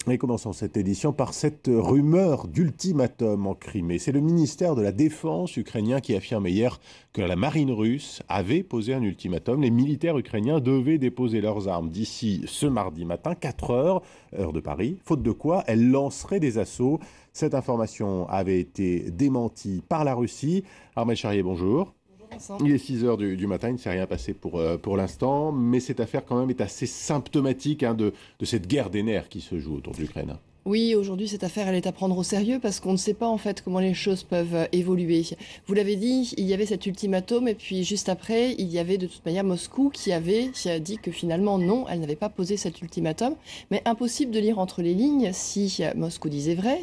Et commençons cette édition par cette rumeur d'ultimatum en Crimée. C'est le ministère de la Défense ukrainien qui affirmait hier que la marine russe avait posé un ultimatum. Les militaires ukrainiens devaient déposer leurs armes d'ici ce mardi matin, 4 heures, heure de Paris, faute de quoi elles lanceraient des assauts. Cette information avait été démentie par la Russie. Armel Charrier, bonjour. Il est 6 heures du matin, il ne s'est rien passé pour l'instant, mais cette affaire quand même est assez symptomatique de cette guerre des nerfs qui se joue autour de l'Ukraine. Oui, aujourd'hui, cette affaire, elle est à prendre au sérieux parce qu'on ne sait pas en fait comment les choses peuvent évoluer. Vous l'avez dit, il y avait cet ultimatum et puis juste après, il y avait de toute manière Moscou qui avait dit que finalement non, elle n'avait pas posé cet ultimatum. Mais impossible de lire entre les lignes si Moscou disait vrai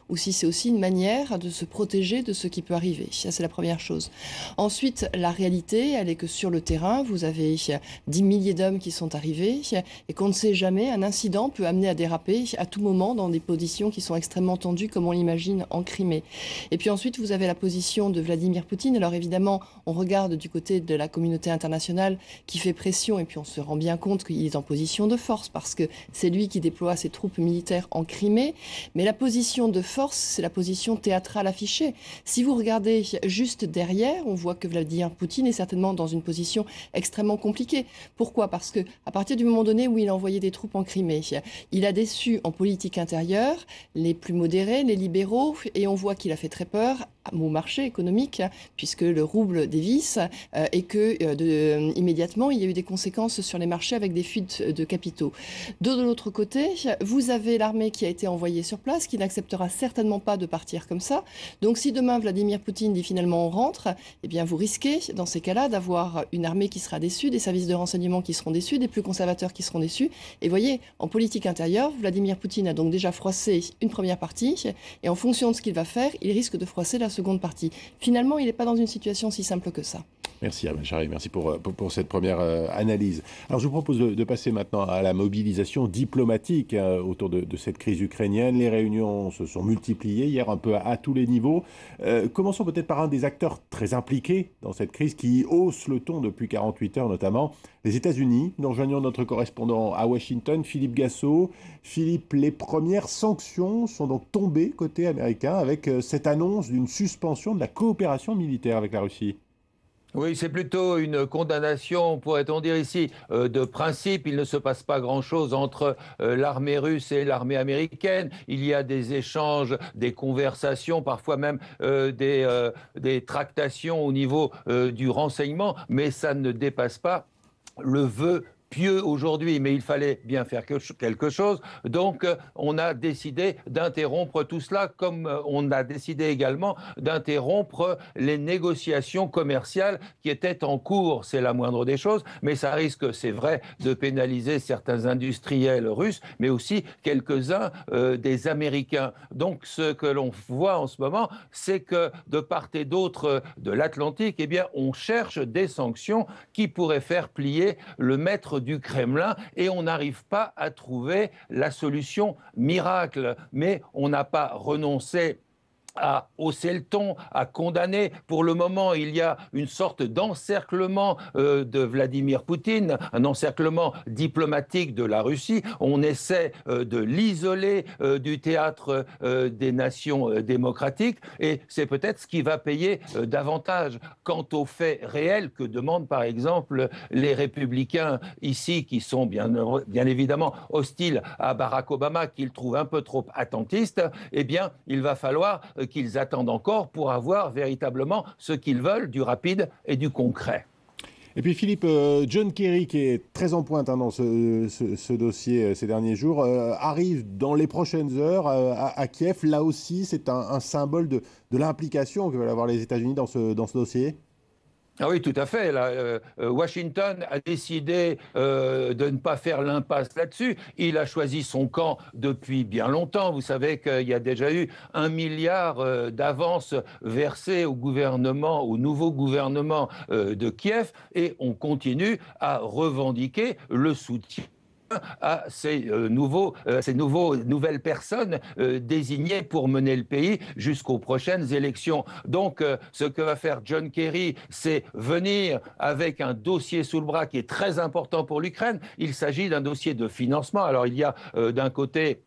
ou si c'est aussi une manière de se protéger de ce qui peut arriver. Ça, c'est la première chose. Ensuite, la réalité, elle est que sur le terrain, vous avez 10 milliers d'hommes qui sont arrivés et qu'on ne sait jamais, un incident peut amener à déraper à tout moment dans des positions qui sont extrêmement tendues, comme on l'imagine en Crimée. Et puis ensuite, vous avez la position de Vladimir Poutine. Alors évidemment, on regarde du côté de la communauté internationale qui fait pression, et puis on se rend bien compte qu'il est en position de force, parce que c'est lui qui déploie ses troupes militaires en Crimée. Mais la position de force, c'est la position théâtrale affichée. Si vous regardez juste derrière, on voit que Vladimir Poutine est certainement dans une position extrêmement compliquée. Pourquoi? Parce que à partir du moment donné où il a envoyé des troupes en Crimée, il a déçu en politique intérieure les plus modérés, les libéraux, et on voit qu'il a fait très peur au marché économique, puisque le rouble dévisse et que immédiatement, il y a eu des conséquences sur les marchés avec des fuites de capitaux. De l'autre côté, vous avez l'armée qui a été envoyée sur place, qui n'acceptera certainement pas de partir comme ça. Donc si demain, Vladimir Poutine dit finalement on rentre, eh bien vous risquez, dans ces cas-là, d'avoir une armée qui sera déçue, des services de renseignement qui seront déçus, des plus conservateurs qui seront déçus. Et voyez, en politique intérieure, Vladimir Poutine a donc déjà froissé une première partie, et en fonction de ce qu'il va faire, il risque de froisser la seconde partie. Finalement, il n'est pas dans une situation si simple que ça. Merci Armel Charrier, merci pour cette première analyse. Alors je vous propose de passer maintenant à la mobilisation diplomatique autour de cette crise ukrainienne. Les réunions se sont multipliées hier un peu à tous les niveaux. Commençons peut-être par un des acteurs très impliqués dans cette crise qui hausse le ton depuis 48 heures notamment, les États-Unis. Nous rejoignons notre correspondant à Washington, Philippe Gassot. Philippe, les premières sanctions sont donc tombées côté américain avec cette annonce d'une suspension de la coopération militaire avec la Russie. Oui, c'est plutôt une condamnation, pourrait-on dire ici, de principe. Il ne se passe pas grand-chose entre l'armée russe et l'armée américaine. Il y a des échanges, des conversations, parfois même des tractations au niveau du renseignement, mais ça ne dépasse pas le vœu pieux aujourd'hui, mais il fallait bien faire quelque chose. Donc, on a décidé d'interrompre tout cela, comme on a décidé également d'interrompre les négociations commerciales qui étaient en cours. C'est la moindre des choses, mais ça risque, c'est vrai, de pénaliser certains industriels russes, mais aussi quelques-uns des Américains. Donc, ce que l'on voit en ce moment, c'est que de part et d'autre de l'Atlantique, eh bien, on cherche des sanctions qui pourraient faire plier le maître du Kremlin, et on n'arrive pas à trouver la solution miracle. Mais on n'a pas renoncé à hausser le ton, à condamner. Pour le moment, il y a une sorte d'encerclement de Vladimir Poutine, un encerclement diplomatique de la Russie. On essaie de l'isoler du théâtre des nations démocratiques, et c'est peut-être ce qui va payer davantage. Quant aux faits réels que demandent par exemple les républicains ici, qui sont bien évidemment hostiles à Barack Obama, qu'ils trouvent un peu trop attentiste, eh bien, il va falloir qu'ils attendent encore pour avoir véritablement ce qu'ils veulent, du rapide et du concret. Et puis Philippe, John Kerry, qui est très en pointe dans ce dossier ces derniers jours, arrive dans les prochaines heures à Kiev. Là aussi, c'est un symbole de l'implication que veulent avoir les États-Unis dans ce dossier. Ah oui, tout à fait. Là, Washington a décidé de ne pas faire l'impasse là-dessus. Il a choisi son camp depuis bien longtemps. Vous savez qu'il y a déjà eu 1 milliard d'avances versées au gouvernement, au nouveau gouvernement de Kiev, et on continue à revendiquer le soutien à ces nouvelles personnes désignées pour mener le pays jusqu'aux prochaines élections. Donc, ce que va faire John Kerry, c'est venir avec un dossier sous le bras qui est très important pour l'Ukraine. Il s'agit d'un dossier de financement. Alors, il y a d'un côté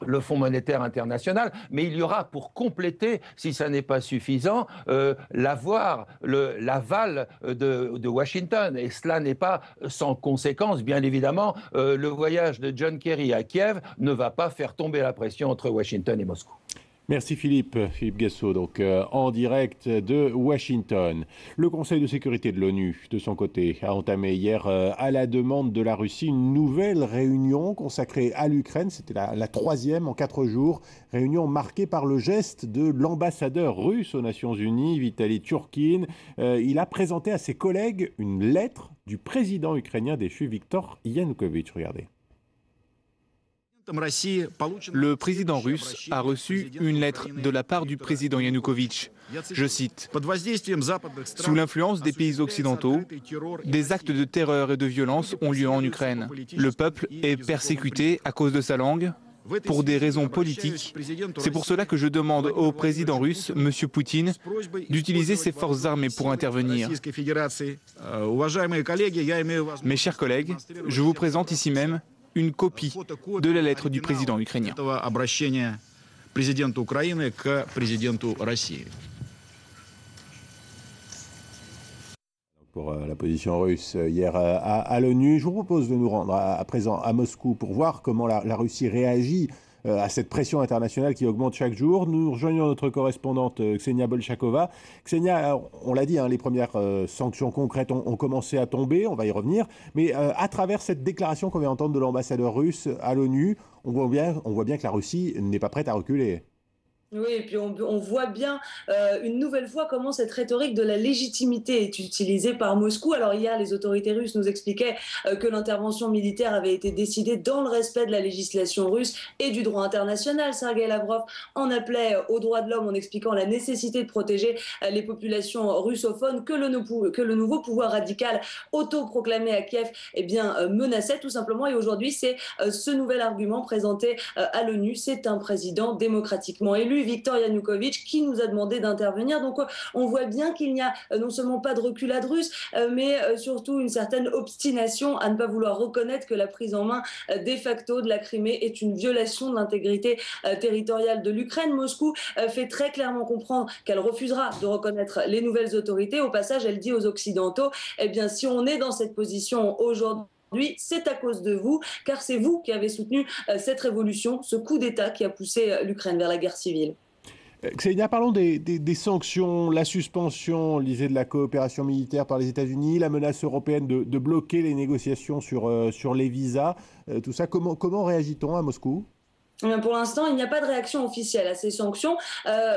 le Fonds monétaire international, mais il y aura pour compléter, si ça n'est pas suffisant, l'aval de Washington. Et cela n'est pas sans conséquence. Bien évidemment, le voyage de John Kerry à Kiev ne va pas faire tomber la pression entre Washington et Moscou. Merci Philippe Guessot, donc en direct de Washington. Le Conseil de sécurité de l'ONU, de son côté, a entamé hier, à la demande de la Russie, une nouvelle réunion consacrée à l'Ukraine. C'était la troisième en 4 jours. Réunion marquée par le geste de l'ambassadeur russe aux Nations Unies, Vitaly Tchurkin. Il a présenté à ses collègues une lettre du président ukrainien déchu, Viktor Yanukovych. Regardez. Le président russe a reçu une lettre de la part du président Yanukovych. Je cite : « Sous l'influence des pays occidentaux, des actes de terreur et de violence ont lieu en Ukraine. Le peuple est persécuté à cause de sa langue, pour des raisons politiques. C'est pour cela que je demande au président russe, M. Poutine, d'utiliser ses forces armées pour intervenir. Mes chers collègues, je vous présente ici même une copie de la lettre du président ukrainien. » Pour la position russe hier à l'ONU. Je vous propose de nous rendre à présent à Moscou pour voir comment la Russie réagit à cette pression internationale qui augmente chaque jour. Nous rejoignons notre correspondante Ksenia Bolchakova. Ksenia, on l'a dit, les premières sanctions concrètes ont commencé à tomber, on va y revenir, mais à travers cette déclaration qu'on vient d'entendre de l'ambassadeur russe à l'ONU, on voit bien que la Russie n'est pas prête à reculer. Oui, et puis on voit bien une nouvelle fois comment cette rhétorique de la légitimité est utilisée par Moscou. Alors hier, les autorités russes nous expliquaient que l'intervention militaire avait été décidée dans le respect de la législation russe et du droit international. Sergueï Lavrov en appelait aux droits de l'homme en expliquant la nécessité de protéger les populations russophones que le nouveau pouvoir radical autoproclamé à Kiev menaçait tout simplement. Et aujourd'hui, c'est ce nouvel argument présenté à l'ONU. C'est un président démocratiquement élu, Viktor Yanukovych, qui nous a demandé d'intervenir. Donc on voit bien qu'il n'y a non seulement pas de reculade russe, mais surtout une certaine obstination à ne pas vouloir reconnaître que la prise en main de facto de la Crimée est une violation de l'intégrité territoriale de l'Ukraine. Moscou fait très clairement comprendre qu'elle refusera de reconnaître les nouvelles autorités. Au passage, elle dit aux Occidentaux, eh bien, si on est dans cette position aujourd'hui, c'est à cause de vous, car c'est vous qui avez soutenu cette révolution, ce coup d'État qui a poussé l'Ukraine vers la guerre civile. Ksenia, parlons des sanctions, la suspension, on le disait, de la coopération militaire par les États-Unis, la menace européenne de bloquer les négociations sur les visas. Tout ça, comment réagit-on à Moscou ? Pour l'instant, il n'y a pas de réaction officielle à ces sanctions,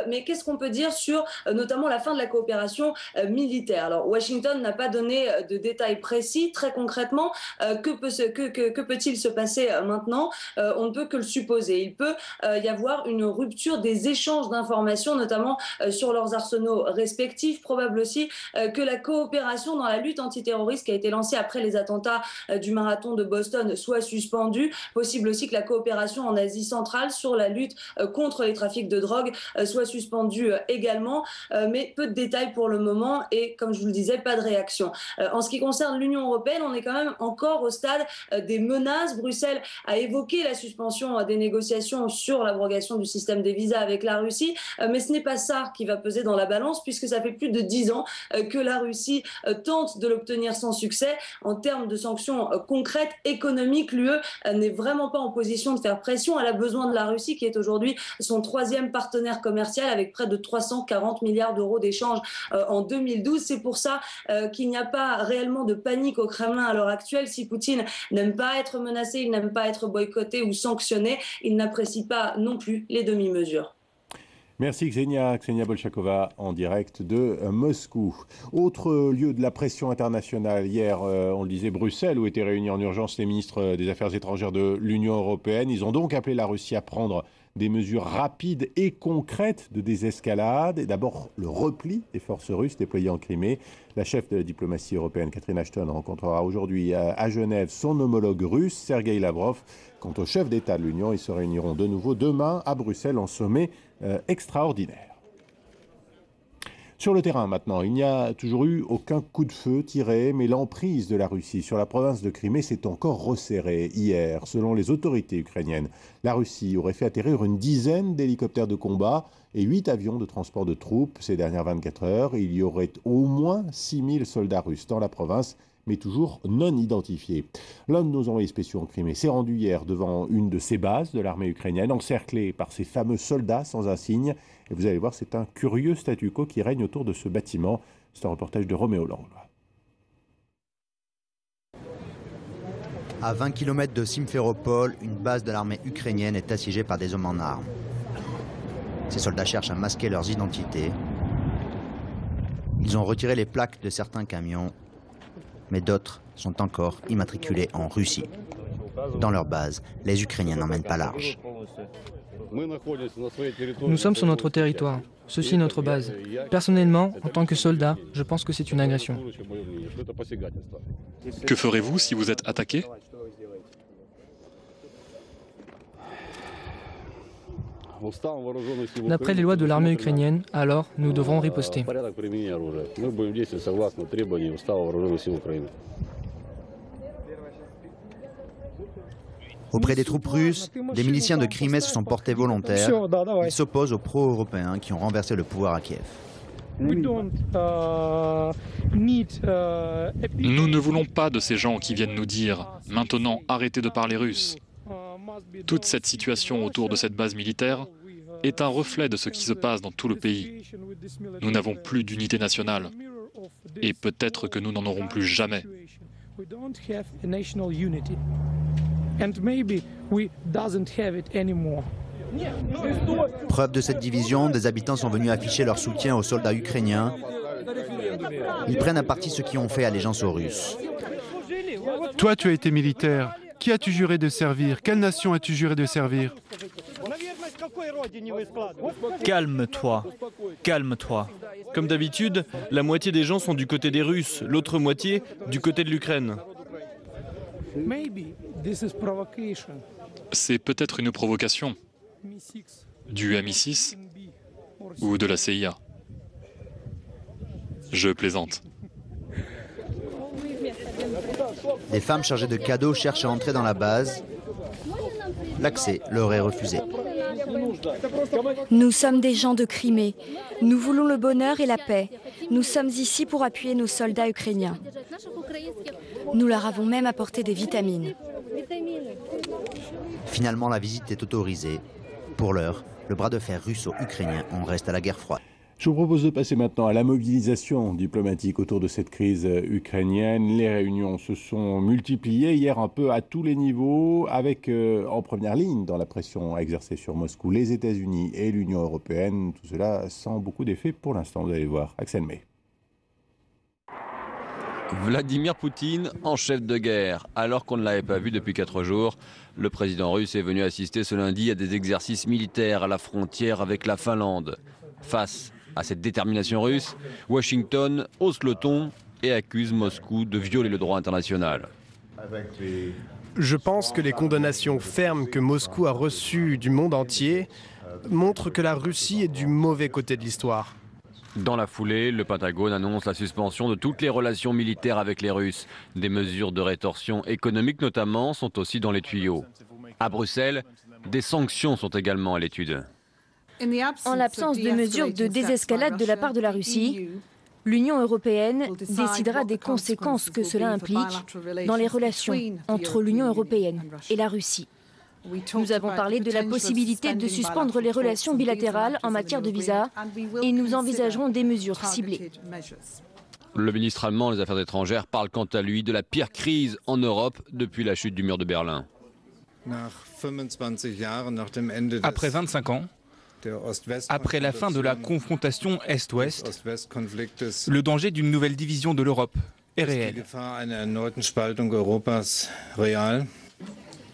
mais qu'est-ce qu'on peut dire sur notamment la fin de la coopération militaire? Alors, Washington n'a pas donné de détails précis. Très concrètement, que peut-il se passer maintenant? On ne peut que le supposer. Il peut y avoir une rupture des échanges d'informations, notamment sur leurs arsenaux respectifs. Probable aussi que la coopération dans la lutte antiterroriste qui a été lancée après les attentats du marathon de Boston soit suspendue. Possible aussi que la coopération en Asie centrale sur la lutte contre les trafics de drogue soit suspendue également, mais peu de détails pour le moment et, comme je vous le disais, pas de réaction. En ce qui concerne l'Union européenne, on est quand même encore au stade des menaces. Bruxelles a évoqué la suspension des négociations sur l'abrogation du système des visas avec la Russie, mais ce n'est pas ça qui va peser dans la balance, puisque ça fait plus de 10 ans que la Russie tente de l'obtenir sans succès. En termes de sanctions concrètes, économiques, l'UE n'est vraiment pas en position de faire pression. Elle a besoin de la Russie, qui est aujourd'hui son 3e partenaire commercial, avec près de 340 milliards d'euros d'échanges en 2012. C'est pour ça qu'il n'y a pas réellement de panique au Kremlin à l'heure actuelle. Si Poutine n'aime pas être menacé, il n'aime pas être boycotté ou sanctionné, il n'apprécie pas non plus les demi-mesures. Merci Ksenia Bolchakova en direct de Moscou. Autre lieu de la pression internationale, hier, on le disait, Bruxelles, où étaient réunis en urgence les ministres des Affaires étrangères de l'Union européenne. Ils ont donc appelé la Russie à prendre des mesures rapides et concrètes de désescalade. Et d'abord, le repli des forces russes déployées en Crimée. La chef de la diplomatie européenne, Catherine Ashton, rencontrera aujourd'hui à Genève son homologue russe, Sergueï Lavrov. Quant au chef d'État de l'Union, ils se réuniront de nouveau demain à Bruxelles en sommet extraordinaire. Sur le terrain maintenant, il n'y a toujours eu aucun coup de feu tiré, mais l'emprise de la Russie sur la province de Crimée s'est encore resserrée hier. Selon les autorités ukrainiennes, la Russie aurait fait atterrir une dizaine d'hélicoptères de combat et 8 avions de transport de troupes ces dernières 24 heures. Il y aurait au moins 6000 soldats russes dans la province, mais toujours non identifiés. L'un de nos envoyés spéciaux en Crimée s'est rendu hier devant une de ces bases de l'armée ukrainienne, encerclée par ces fameux soldats sans insigne. Et vous allez voir, c'est un curieux statu quo qui règne autour de ce bâtiment. C'est un reportage de Roméo Langlois. À 20 km de Simferopol, une base de l'armée ukrainienne est assiégée par des hommes en armes. Ces soldats cherchent à masquer leurs identités. Ils ont retiré les plaques de certains camions, mais d'autres sont encore immatriculés en Russie. Dans leur base, les Ukrainiens n'emmènent pas large. Nous sommes sur notre territoire. Ceci est notre base. Personnellement, en tant que soldat, je pense que c'est une agression. Que ferez-vous si vous êtes attaqué ? D'après les lois de l'armée ukrainienne, alors nous devrons riposter. Auprès des troupes russes, des miliciens de Crimée se sont portés volontaires. Ils s'opposent aux pro-européens qui ont renversé le pouvoir à Kiev. Nous ne voulons pas de ces gens qui viennent nous dire « Maintenant, arrêtez de parler russe ». Toute cette situation autour de cette base militaire est un reflet de ce qui se passe dans tout le pays. Nous n'avons plus d'unité nationale. Et peut-être que nous n'en aurons plus jamais. Preuve de cette division, des habitants sont venus afficher leur soutien aux soldats ukrainiens. Ils prennent à partie ceux qui ont fait allégeance aux Russes. Toi, tu as été militaire. Qui as-tu juré de servir? Quelle nation as-tu juré de servir? Calme-toi, calme-toi. Comme d'habitude, la moitié des gens sont du côté des Russes, l'autre moitié du côté de l'Ukraine. C'est peut-être une provocation du MI6 ou de la CIA. Je plaisante. Des femmes chargées de cadeaux cherchent à entrer dans la base. L'accès leur est refusé. Nous sommes des gens de Crimée. Nous voulons le bonheur et la paix. Nous sommes ici pour appuyer nos soldats ukrainiens. Nous leur avons même apporté des vitamines. Finalement, la visite est autorisée. Pour l'heure, le bras de fer russo-ukrainien en reste à la guerre froide. Je vous propose de passer maintenant à la mobilisation diplomatique autour de cette crise ukrainienne. Les réunions se sont multipliées hier un peu à tous les niveaux, avec en première ligne dans la pression exercée sur Moscou les États-Unis et l'Union européenne. Tout cela sans beaucoup d'effet pour l'instant, vous allez voir. Axel May. Vladimir Poutine en chef de guerre. Alors qu'on ne l'avait pas vu depuis 4 jours, le président russe est venu assister ce lundi à des exercices militaires à la frontière avec la Finlande. Face à cette détermination russe, Washington hausse le ton et accuse Moscou de violer le droit international. Je pense que les condamnations fermes que Moscou a reçues du monde entier montrent que la Russie est du mauvais côté de l'histoire. Dans la foulée, le Pentagone annonce la suspension de toutes les relations militaires avec les Russes. Des mesures de rétorsion économique notamment sont aussi dans les tuyaux. À Bruxelles, des sanctions sont également à l'étude. En l'absence de mesures de désescalade de la part de la Russie, l'Union européenne décidera des conséquences que cela implique dans les relations entre l'Union européenne et la Russie. Nous avons parlé de la possibilité de suspendre les relations bilatérales en matière de visa et nous envisagerons des mesures ciblées. Le ministre allemand des Affaires étrangères parle quant à lui de la pire crise en Europe depuis la chute du mur de Berlin. Après 25 ans, après la fin de la confrontation Est-Ouest, le danger d'une nouvelle division de l'Europe est réel.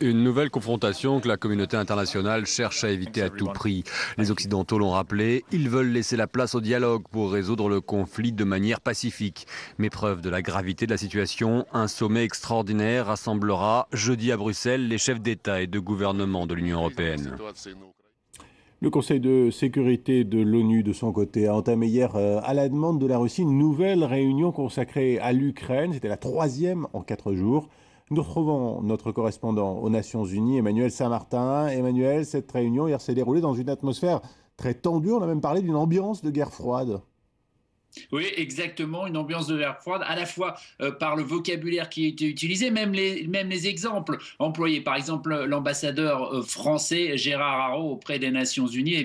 Une nouvelle confrontation que la communauté internationale cherche à éviter à tout prix. Les Occidentaux l'ont rappelé, ils veulent laisser la place au dialogue pour résoudre le conflit de manière pacifique. Mais preuve de la gravité de la situation, un sommet extraordinaire rassemblera jeudi à Bruxelles les chefs d'État et de gouvernement de l'Union européenne. Le Conseil de sécurité de l'ONU, de son côté, a entamé hier, à la demande de la Russie, une nouvelle réunion consacrée à l'Ukraine. C'était la 3e en 4 jours. Nous retrouvons notre correspondant aux Nations Unies, Emmanuel Saint-Martin. Emmanuel, cette réunion hier s'est déroulée dans une atmosphère très tendue. On a même parlé d'une ambiance de guerre froide. Oui, exactement, une ambiance de guerre froide, à la fois par le vocabulaire qui a été utilisé, même les exemples employés. Par exemple, l'ambassadeur français Gérard Haro auprès des Nations Unies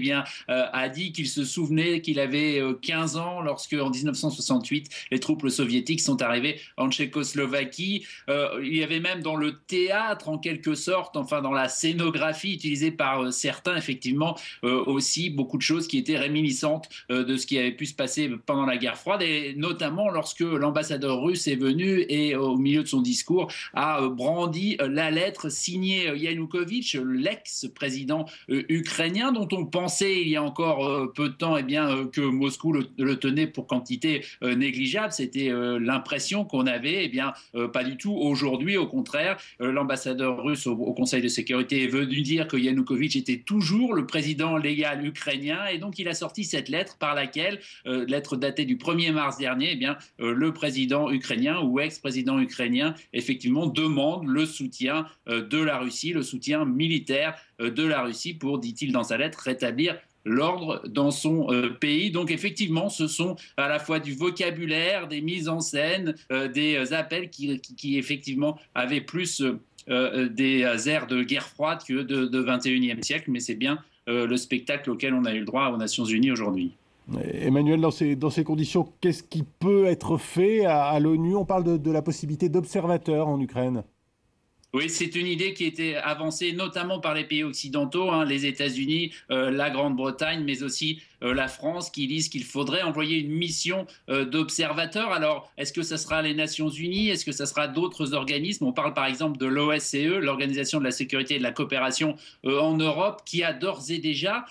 a dit qu'il se souvenait qu'il avait 15 ans lorsque, en 1968, les troupes soviétiques sont arrivées en Tchécoslovaquie. Il y avait même dans le théâtre, en quelque sorte, enfin dans la scénographie utilisée par certains, effectivement, aussi beaucoup de choses qui étaient réminiscentes de ce qui avait pu se passer pendant la guerre froide, et notamment lorsque l'ambassadeur russe est venu et au milieu de son discours a brandi la lettre signée Yanukovych, l'ex-président ukrainien, dont on pensait il y a encore peu de temps que Moscou le tenait pour quantité négligeable. C'était l'impression qu'on avait, pas du tout. Aujourd'hui, au contraire, l'ambassadeur russe au Conseil de sécurité est venu dire que Yanukovych était toujours le président légal ukrainien, et donc il a sorti cette lettre par laquelle, lettre datée du 1er mars dernier, le président ukrainien ou ex-président ukrainien, effectivement, demande le soutien de la Russie, le soutien militaire de la Russie pour, dit-il dans sa lettre, rétablir l'ordre dans son pays. Donc effectivement, ce sont à la fois du vocabulaire, des mises en scène, des appels qui effectivement avaient plus des airs de guerre froide que de 21e siècle, mais c'est bien le spectacle auquel on a eu le droit aux Nations Unies aujourd'hui. Emmanuel, dans ces conditions, qu'est-ce qui peut être fait à l'ONU? On parle de la possibilité d'observateurs en Ukraine. Oui, c'est une idée qui a été avancée notamment par les pays occidentaux, les États-Unis, la Grande-Bretagne, mais aussi la France, qui disent qu'il faudrait envoyer une mission d'observateurs. Alors, est-ce que ça sera les Nations Unies? Est-ce que ça sera d'autres organismes? On parle par exemple de l'OSCE, l'Organisation de la sécurité et de la coopération en Europe, qui a d'ores et déjà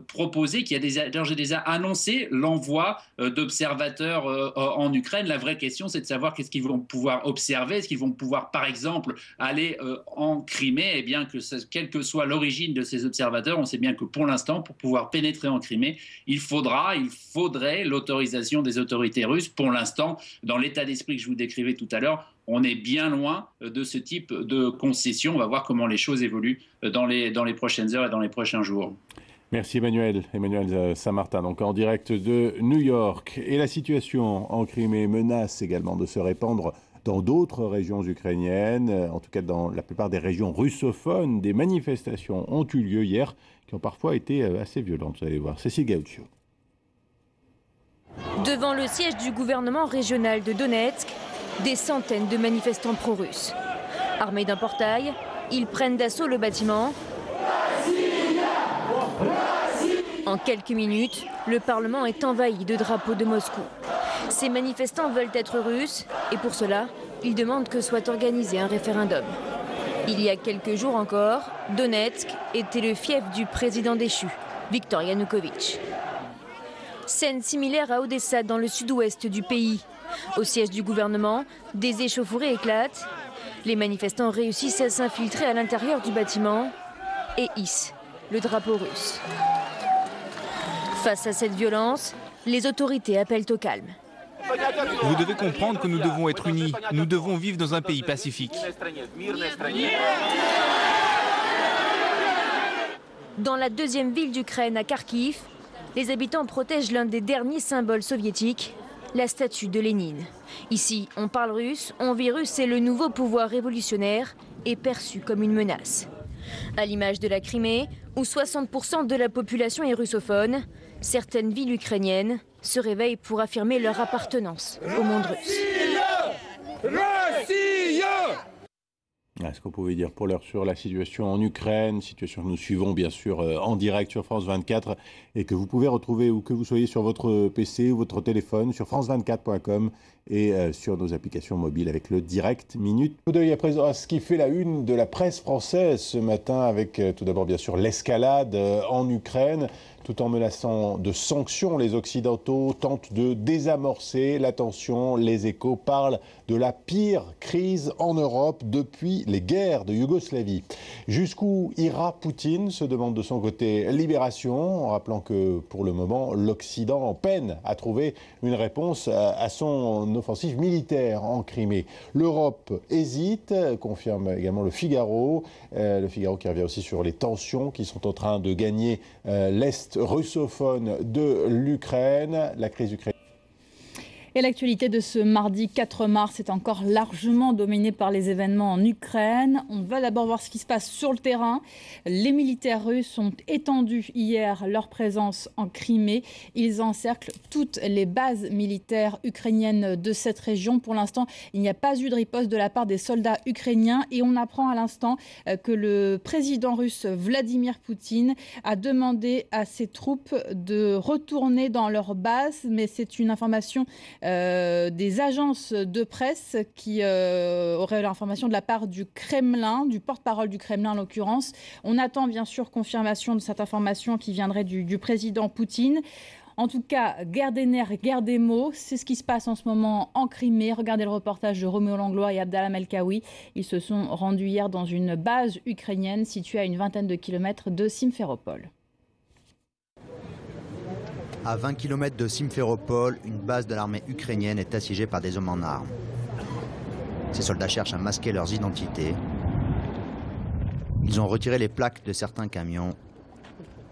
proposé, qui a d'ores et déjà annoncé l'envoi d'observateurs en Ukraine. La vraie question, c'est de savoir qu'est-ce qu'ils vont pouvoir observer. Est-ce qu'ils vont pouvoir, par exemple, aller en Crimée? Quelle que soit l'origine de ces observateurs, on sait bien que pour l'instant, pour pouvoir pénétrer en Crimée, il faudrait l'autorisation des autorités russes. Pour l'instant, dans l'état d'esprit que je vous décrivais tout à l'heure, on est bien loin de ce type de concession. On va voir comment les choses évoluent dans les prochaines heures et dans les prochains jours. Merci Emmanuel Saint-Martin, donc en direct de New York. Et la situation en Crimée menace également de se répandre dans d'autres régions ukrainiennes, en tout cas dans la plupart des régions russophones. Des manifestations ont eu lieu hier, qui ont parfois été assez violentes, vous allez voir. Cécile Gaucho. Devant le siège du gouvernement régional de Donetsk, des centaines de manifestants pro-russes. Armés d'un portail, ils prennent d'assaut le bâtiment. En quelques minutes, le Parlement est envahi de drapeaux de Moscou. Ces manifestants veulent être russes et pour cela, ils demandent que soit organisé un référendum. Il y a quelques jours encore, Donetsk était le fief du président déchu, Viktor Yanukovych. Scène similaire à Odessa dans le sud-ouest du pays. Au siège du gouvernement, des échauffourées éclatent. Les manifestants réussissent à s'infiltrer à l'intérieur du bâtiment et hissent le drapeau russe. Face à cette violence, les autorités appellent au calme. Vous devez comprendre que nous devons être unis. Nous devons vivre dans un pays pacifique. Dans la deuxième ville d'Ukraine, à Kharkiv, les habitants protègent l'un des derniers symboles soviétiques, la statue de Lénine. Ici, on parle russe, on vit russe et le nouveau pouvoir révolutionnaire est perçu comme une menace. À l'image de la Crimée, où 60% de la population est russophone, certaines villes ukrainiennes se réveillent pour affirmer leur appartenance au monde russe. Ce qu'on pouvait dire pour l'heure sur la situation en Ukraine, situation que nous suivons bien sûr en direct sur France 24 et que vous pouvez retrouver où que vous soyez sur votre PC ou votre téléphone sur france24.com et sur nos applications mobiles avec le Direct Minute. Coup d'œil à présent à ce qui fait la une de la presse française ce matin avec tout d'abord bien sûr l'escalade en Ukraine. Tout en menaçant de sanctions, les Occidentaux tentent de désamorcer la tension. Les Échos parlent de la pire crise en Europe depuis les guerres de Yougoslavie. Jusqu'où ira Poutine, se demande de son côté Libération, en rappelant que pour le moment, l'Occident peine à trouver une réponse à son offensive militaire en Crimée. L'Europe hésite, confirme également le Figaro. Le Figaro qui revient aussi sur les tensions qui sont en train de gagner l'Est russophone de l'Ukraine. La crise ukrainienne. Et l'actualité de ce mardi 4 mars est encore largement dominée par les événements en Ukraine. On va d'abord voir ce qui se passe sur le terrain. Les militaires russes ont étendu hier leur présence en Crimée. Ils encerclent toutes les bases militaires ukrainiennes de cette région. Pour l'instant, il n'y a pas eu de riposte de la part des soldats ukrainiens. Et on apprend à l'instant que le président russe Vladimir Poutine a demandé à ses troupes de retourner dans leur base. Mais c'est une information des agences de presse qui auraient l'information de la part du Kremlin, du porte-parole du Kremlin en l'occurrence. On attend bien sûr confirmation de cette information qui viendrait du président Poutine. En tout cas, guerre des nerfs, guerre des mots, c'est ce qui se passe en ce moment en Crimée. Regardez le reportage de Roméo Langlois et Abdallah Melkaoui. Ils se sont rendus hier dans une base ukrainienne située à une vingtaine de kilomètres de Simferopol. À 20 km de Simferopol, une base de l'armée ukrainienne est assiégée par des hommes en armes. Ces soldats cherchent à masquer leurs identités. Ils ont retiré les plaques de certains camions,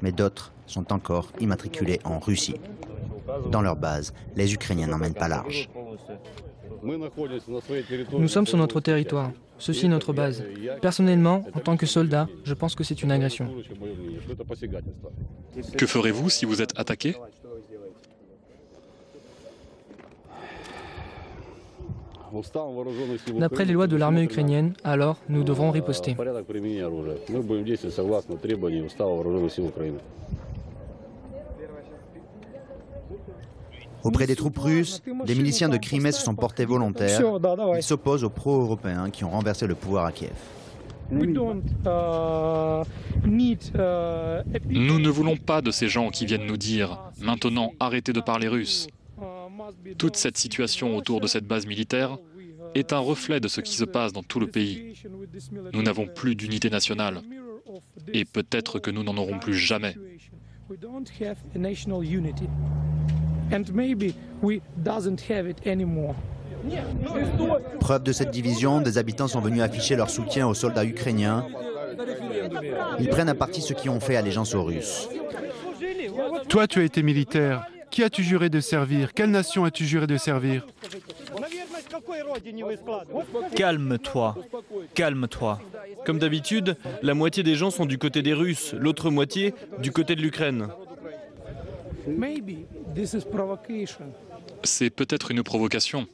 mais d'autres sont encore immatriculés en Russie. Dans leur base, les Ukrainiens n'emmènent pas large. Nous sommes sur notre territoire. Ceci est notre base. Personnellement, en tant que soldat, je pense que c'est une agression. Que ferez-vous si vous êtes attaqué ? D'après les lois de l'armée ukrainienne, alors nous devrons riposter. Auprès des troupes russes, des miliciens de Crimée se sont portés volontaires. Ils s'opposent aux pro-européens qui ont renversé le pouvoir à Kiev. Nous ne voulons pas de ces gens qui viennent nous dire « Maintenant, arrêtez de parler russe ». Toute cette situation autour de cette base militaire est un reflet de ce qui se passe dans tout le pays. Nous n'avons plus d'unité nationale. Et peut-être que nous n'en aurons plus jamais. Preuve de cette division, des habitants sont venus afficher leur soutien aux soldats ukrainiens. Ils prennent à partie ceux qui ont fait allégeance aux Russes. Toi, tu as été militaire. Qui as-tu juré de servir? Quelle nation as-tu juré de servir? Calme-toi, calme-toi. Comme d'habitude, la moitié des gens sont du côté des Russes, l'autre moitié du côté de l'Ukraine. C'est peut-être une provocation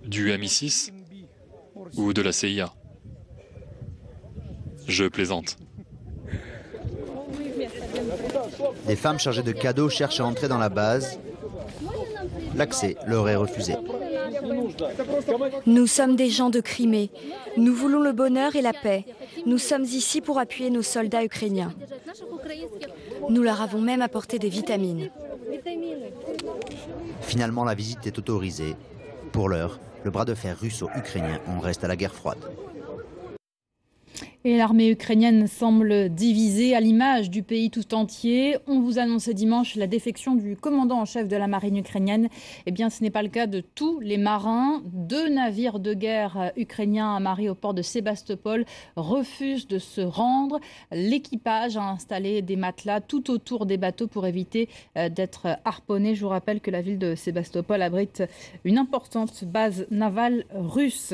du MI6 ou de la CIA. Je plaisante. Des femmes chargées de cadeaux cherchent à entrer dans la base. L'accès leur est refusé. Nous sommes des gens de Crimée. Nous voulons le bonheur et la paix. Nous sommes ici pour appuyer nos soldats ukrainiens. Nous leur avons même apporté des vitamines. Finalement, la visite est autorisée. Pour l'heure, le bras de fer russo-ukrainien en reste à la guerre froide. Et l'armée ukrainienne semble divisée à l'image du pays tout entier. On vous annonçait dimanche la défection du commandant en chef de la marine ukrainienne. Eh bien, ce n'est pas le cas de tous les marins. 2 navires de guerre ukrainiens amarrés au port de Sébastopol refusent de se rendre. L'équipage a installé des matelas tout autour des bateaux pour éviter d'être harponnés. Je vous rappelle que la ville de Sébastopol abrite une importante base navale russe.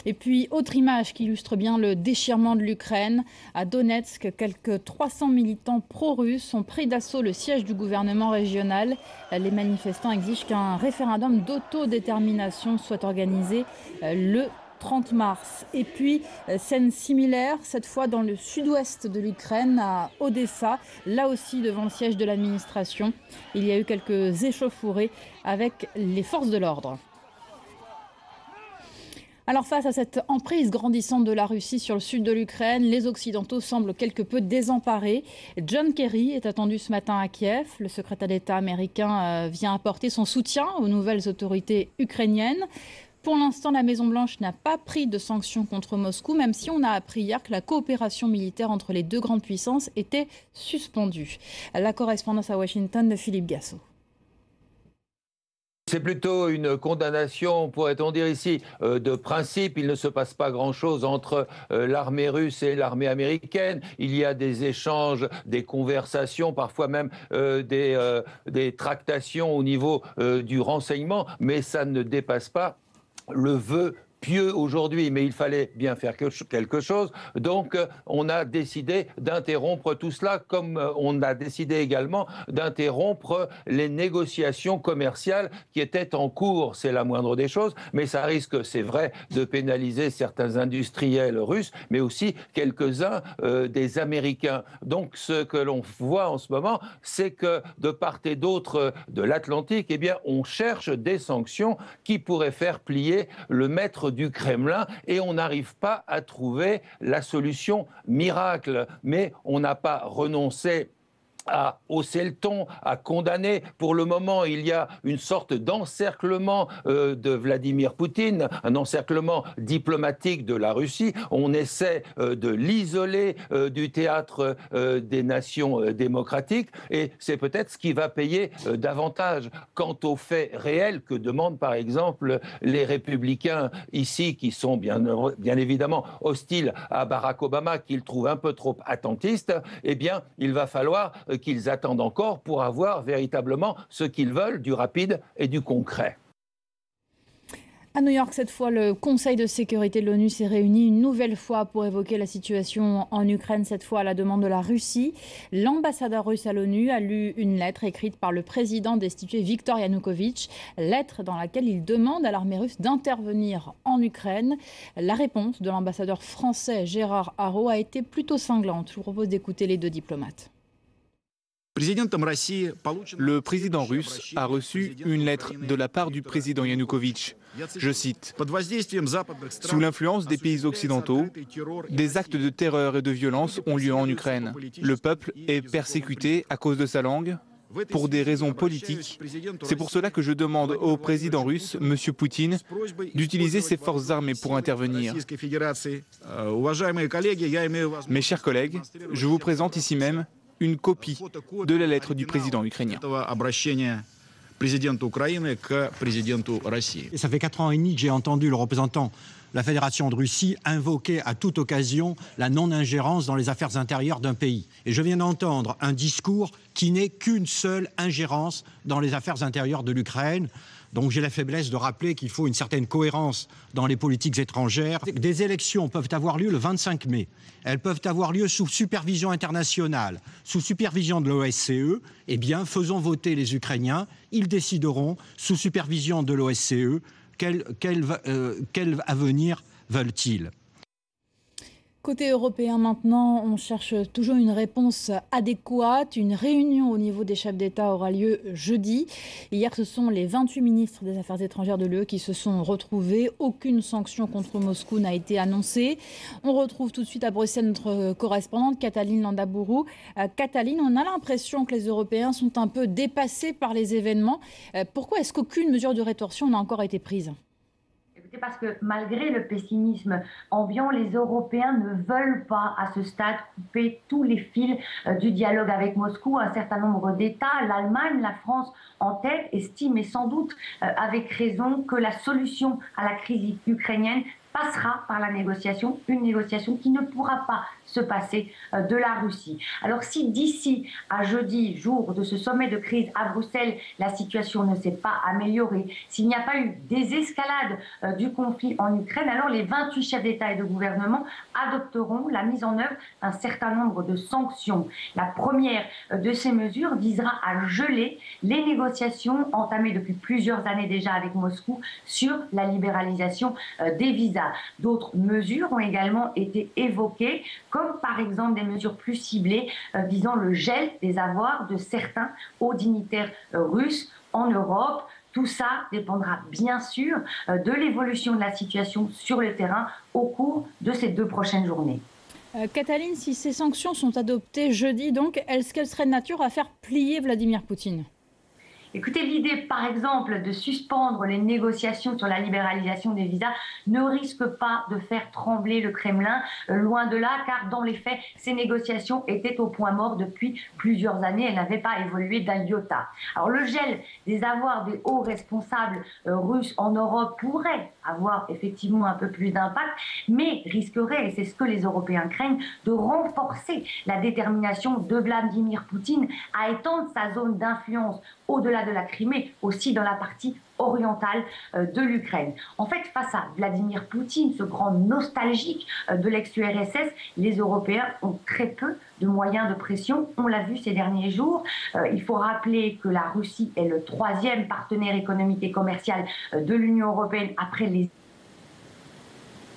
Et puis, autre image qui illustre bien le déchirement de l'Ukraine. À Donetsk, quelques 300 militants pro-russes ont pris d'assaut le siège du gouvernement régional. Les manifestants exigent qu'un référendum d'autodétermination soit organisé le 30 mars. Et puis, scène similaire, cette fois dans le sud-ouest de l'Ukraine, à Odessa, là aussi devant le siège de l'administration. Il y a eu quelques échauffourées avec les forces de l'ordre. Alors face à cette emprise grandissante de la Russie sur le sud de l'Ukraine, les Occidentaux semblent quelque peu désemparés. John Kerry est attendu ce matin à Kiev. Le secrétaire d'État américain vient apporter son soutien aux nouvelles autorités ukrainiennes. Pour l'instant, la Maison-Blanche n'a pas pris de sanctions contre Moscou, même si on a appris hier que la coopération militaire entre les deux grandes puissances était suspendue. La correspondance à Washington de Philippe Gassot. C'est plutôt une condamnation, pourrait-on dire ici, de principe. Il ne se passe pas grand-chose entre l'armée russe et l'armée américaine. Il y a des échanges, des conversations, parfois même des tractations au niveau du renseignement, mais ça ne dépasse pas le vœu pieux aujourd'hui, mais il fallait bien faire quelque chose. Donc, on a décidé d'interrompre tout cela, comme on a décidé également d'interrompre les négociations commerciales qui étaient en cours. C'est la moindre des choses, mais ça risque, c'est vrai, de pénaliser certains industriels russes, mais aussi quelques-uns des Américains. Donc, ce que l'on voit en ce moment, c'est que de part et d'autre de l'Atlantique, eh bien, on cherche des sanctions qui pourraient faire plier le maître du Kremlin et on n'arrive pas à trouver la solution miracle. Mais on n'a pas renoncé à hausser le ton, à condamner. Pour le moment, il y a une sorte d'encerclement de Vladimir Poutine, un encerclement diplomatique de la Russie. On essaie de l'isoler du théâtre des nations démocratiques et c'est peut-être ce qui va payer davantage. Quant aux faits réels que demandent par exemple les républicains ici, qui sont bien évidemment hostiles à Barack Obama, qu'ils trouvent un peu trop attentiste, eh bien, il va falloir qu'ils attendent encore pour avoir véritablement ce qu'ils veulent, du rapide et du concret. À New York, cette fois, le Conseil de sécurité de l'ONU s'est réuni une nouvelle fois pour évoquer la situation en Ukraine, cette fois à la demande de la Russie. L'ambassadeur russe à l'ONU a lu une lettre écrite par le président destitué Viktor Yanukovych, lettre dans laquelle il demande à l'armée russe d'intervenir en Ukraine. La réponse de l'ambassadeur français Gérard Araud a été plutôt cinglante. Je vous propose d'écouter les deux diplomates. Le président russe a reçu une lettre de la part du président Yanukovych. Je cite, « Sous l'influence des pays occidentaux, des actes de terreur et de violence ont lieu en Ukraine. Le peuple est persécuté à cause de sa langue, pour des raisons politiques. C'est pour cela que je demande au président russe, M. Poutine, d'utiliser ses forces armées pour intervenir. Mes chers collègues, je vous présente ici même une copie de la lettre du président ukrainien. Ça fait 4 ans et demi que j'ai entendu le représentant de la Fédération de Russie invoquer à toute occasion la non-ingérence dans les affaires intérieures d'un pays. Et je viens d'entendre un discours qui n'est qu'une seule ingérence dans les affaires intérieures de l'Ukraine. Donc j'ai la faiblesse de rappeler qu'il faut une certaine cohérence dans les politiques étrangères. Des élections peuvent avoir lieu le 25 mai. Elles peuvent avoir lieu sous supervision internationale, sous supervision de l'OSCE. Eh bien, faisons voter les Ukrainiens. Ils décideront, sous supervision de l'OSCE, quel avenir veulent-ils. Côté européen maintenant, on cherche toujours une réponse adéquate. Une réunion au niveau des chefs d'État aura lieu jeudi. Hier, ce sont les 28 ministres des Affaires étrangères de l'UE qui se sont retrouvés. Aucune sanction contre Moscou n'a été annoncée. On retrouve tout de suite à Bruxelles notre correspondante, Cataline Landaburu. Cataline, on a l'impression que les Européens sont un peu dépassés par les événements. Pourquoi est-ce qu'aucune mesure de rétorsion n'a encore été prise ? C'est parce que malgré le pessimisme ambiant, les Européens ne veulent pas à ce stade couper tous les fils du dialogue avec Moscou. Un certain nombre d'États, l'Allemagne, la France en tête, estiment, et sans doute avec raison, que la solution à la crise ukrainienne passera par la négociation, une négociation qui ne pourra pas se passer de la Russie. Alors si d'ici à jeudi, jour de ce sommet de crise à Bruxelles, la situation ne s'est pas améliorée, s'il n'y a pas eu désescalade du conflit en Ukraine, alors les 28 chefs d'État et de gouvernement adopteront la mise en œuvre d'un certain nombre de sanctions. La première de ces mesures visera à geler les négociations entamées depuis plusieurs années déjà avec Moscou sur la libéralisation des visas. D'autres mesures ont également été évoquées, comme par exemple des mesures plus ciblées visant le gel des avoirs de certains hauts dignitaires russes en Europe. Tout ça dépendra bien sûr de l'évolution de la situation sur le terrain au cours de ces 2 prochaines journées. Katalin, si ces sanctions sont adoptées jeudi, donc, est-ce qu'elles seraient de nature à faire plier Vladimir Poutine ? Écoutez, l'idée, par exemple, de suspendre les négociations sur la libéralisation des visas ne risque pas de faire trembler le Kremlin, loin de là, car dans les faits, ces négociations étaient au point mort depuis plusieurs années. Elles n'avaient pas évolué d'un iota. Alors le gel des avoirs des hauts responsables russes en Europe pourrait avoir effectivement un peu plus d'impact, mais risquerait, et c'est ce que les Européens craignent, de renforcer la détermination de Vladimir Poutine à étendre sa zone d'influence au-delà de la Crimée, aussi dans la partie orientale de l'Ukraine. En fait, face à Vladimir Poutine, ce grand nostalgique de l'ex-URSS, les Européens ont très peu de moyens de pression. On l'a vu ces derniers jours. Il faut rappeler que la Russie est le 3e partenaire économique et commercial de l'Union européenne après les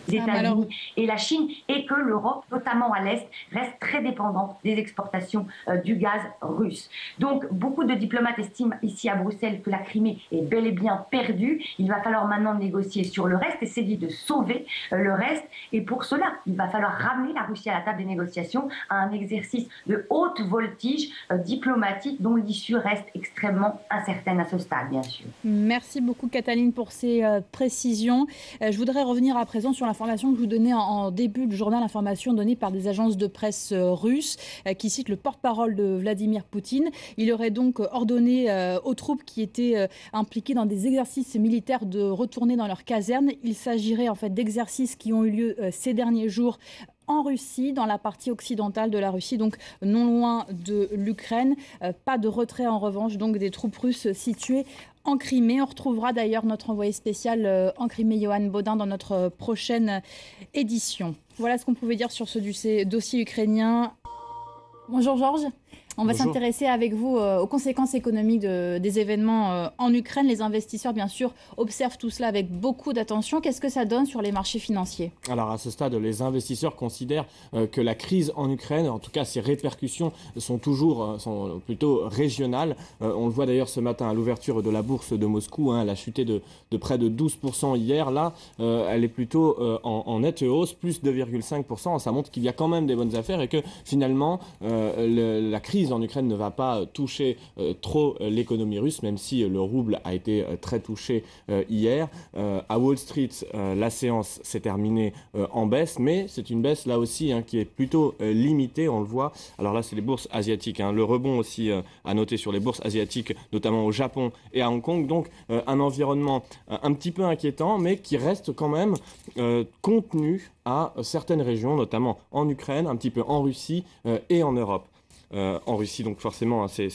États-Unis et la Chine, et que l'Europe, notamment à l'Est, reste très dépendante des exportations du gaz russe. Donc, beaucoup de diplomates estiment ici à Bruxelles que la Crimée est bel et bien perdue. Il va falloir maintenant négocier sur le reste, essayer de sauver le reste. Et pour cela, il va falloir ramener la Russie à la table des négociations à un exercice de haute voltige diplomatique dont l'issue reste extrêmement incertaine à ce stade, bien sûr. Merci beaucoup, Katalin, pour ces précisions. Je voudrais revenir à présent sur l'information que je vous donnais en début de journal, information donnée par des agences de presse russes qui citent le porte-parole de Vladimir Poutine. Il aurait donc ordonné aux troupes qui étaient impliquées dans des exercices militaires de retourner dans leurs casernes. Il s'agirait en fait d'exercices qui ont eu lieu ces derniers jours en Russie, dans la partie occidentale de la Russie, donc non loin de l'Ukraine. Pas de retrait en revanche donc des troupes russes situées en Crimée. On retrouvera d'ailleurs notre envoyé spécial en Crimée, Johan Baudin, dans notre prochaine édition. Voilà ce qu'on pouvait dire sur ce dossier ukrainien. Bonjour Georges. On va s'intéresser avec vous aux conséquences économiques des événements en Ukraine. Les investisseurs, bien sûr, observent tout cela avec beaucoup d'attention. Qu'est-ce que ça donne sur les marchés financiers ? Alors à ce stade, les investisseurs considèrent que la crise en Ukraine, en tout cas ses répercussions, sont plutôt régionales. On le voit d'ailleurs ce matin à l'ouverture de la bourse de Moscou. Elle a chuté de près de 12% hier. Là, elle est plutôt en nette hausse, plus 2,5%. Ça montre qu'il y a quand même des bonnes affaires et que finalement, la crise en Ukraine ne va pas toucher trop l'économie russe, même si le rouble a été très touché hier. À Wall Street, la séance s'est terminée en baisse, mais c'est une baisse là aussi qui est plutôt limitée, on le voit. Alors là, c'est les bourses asiatiques. Le rebond aussi à noter sur les bourses asiatiques, notamment au Japon et à Hong Kong. Donc un environnement un petit peu inquiétant, mais qui reste quand même contenu à certaines régions, notamment en Ukraine, un petit peu en Russie et en Europe. En Russie, donc forcément, c'est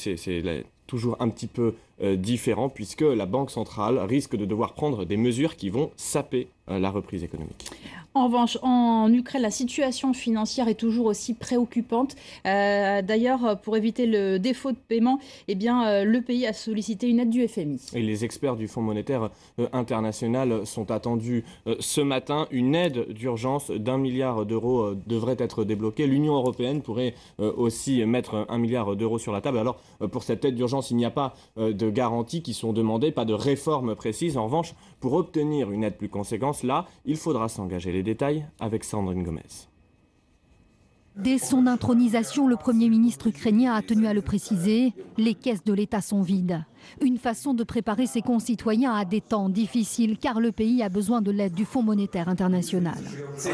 toujours un petit peu différent, puisque la Banque centrale risque de devoir prendre des mesures qui vont saper la reprise économique. En revanche, en Ukraine, la situation financière est toujours aussi préoccupante. D'ailleurs, pour éviter le défaut de paiement, le pays a sollicité une aide du FMI. Et les experts du Fonds monétaire international sont attendus ce matin. Une aide d'urgence d'1 milliard d'euros devrait être débloquée. L'Union européenne pourrait aussi mettre 1 milliard d'euros sur la table. Alors, pour cette aide d'urgence, il n'y a pas de garanties qui sont demandées, pas de réformes précises. En revanche, pour obtenir une aide plus conséquente, là, il faudra s'engager. Les détails avec Sandrine Gomez. Dès son intronisation, le Premier ministre ukrainien a tenu à le préciser, les caisses de l'État sont vides. Une façon de préparer ses concitoyens à des temps difficiles, car le pays a besoin de l'aide du Fonds monétaire international. Ce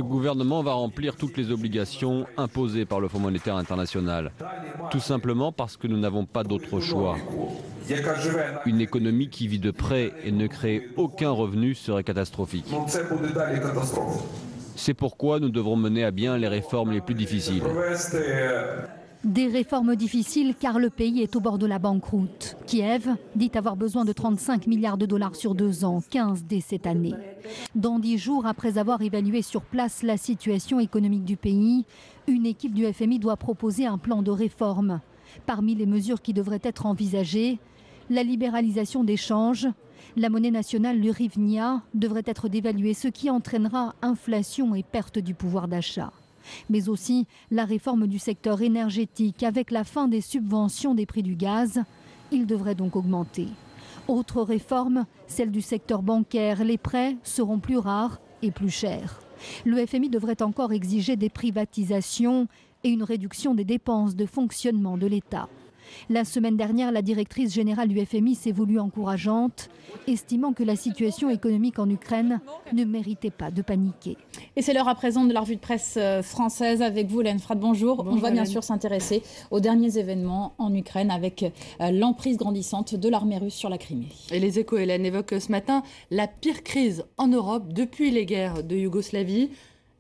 gouvernement va remplir toutes les obligations imposées par le Fonds monétaire international. Tout simplement parce que nous n'avons pas d'autre choix. Une économie qui vit de prêts et ne crée aucun revenu serait catastrophique. C'est pourquoi nous devrons mener à bien les réformes les plus difficiles. Des réformes difficiles car le pays est au bord de la banqueroute. Kiev dit avoir besoin de 35 milliards de dollars sur 2 ans, 15 dès cette année. Dans 10 jours, après avoir évalué sur place la situation économique du pays, une équipe du FMI doit proposer un plan de réforme. Parmi les mesures qui devraient être envisagées, la libéralisation des changes. La monnaie nationale, le hryvnia, devrait être dévaluée, ce qui entraînera inflation et perte du pouvoir d'achat. Mais aussi la réforme du secteur énergétique avec la fin des subventions des prix du gaz Il devrait donc augmenter. Autre réforme, celle du secteur bancaire. Les prêts seront plus rares et plus chers. Le FMI devrait encore exiger des privatisations et une réduction des dépenses de fonctionnement de l'État. La semaine dernière, la directrice générale du FMI s'est voulue encourageante, estimant que la situation économique en Ukraine ne méritait pas de paniquer. Et c'est l'heure à présent de la revue de presse française avec vous, Hélène Frade. Bonjour. On va bien sûr s'intéresser aux derniers événements en Ukraine avec l'emprise grandissante de l'armée russe sur la Crimée. Et les Échos, Hélène, évoquent ce matin la pire crise en Europe depuis les guerres de Yougoslavie.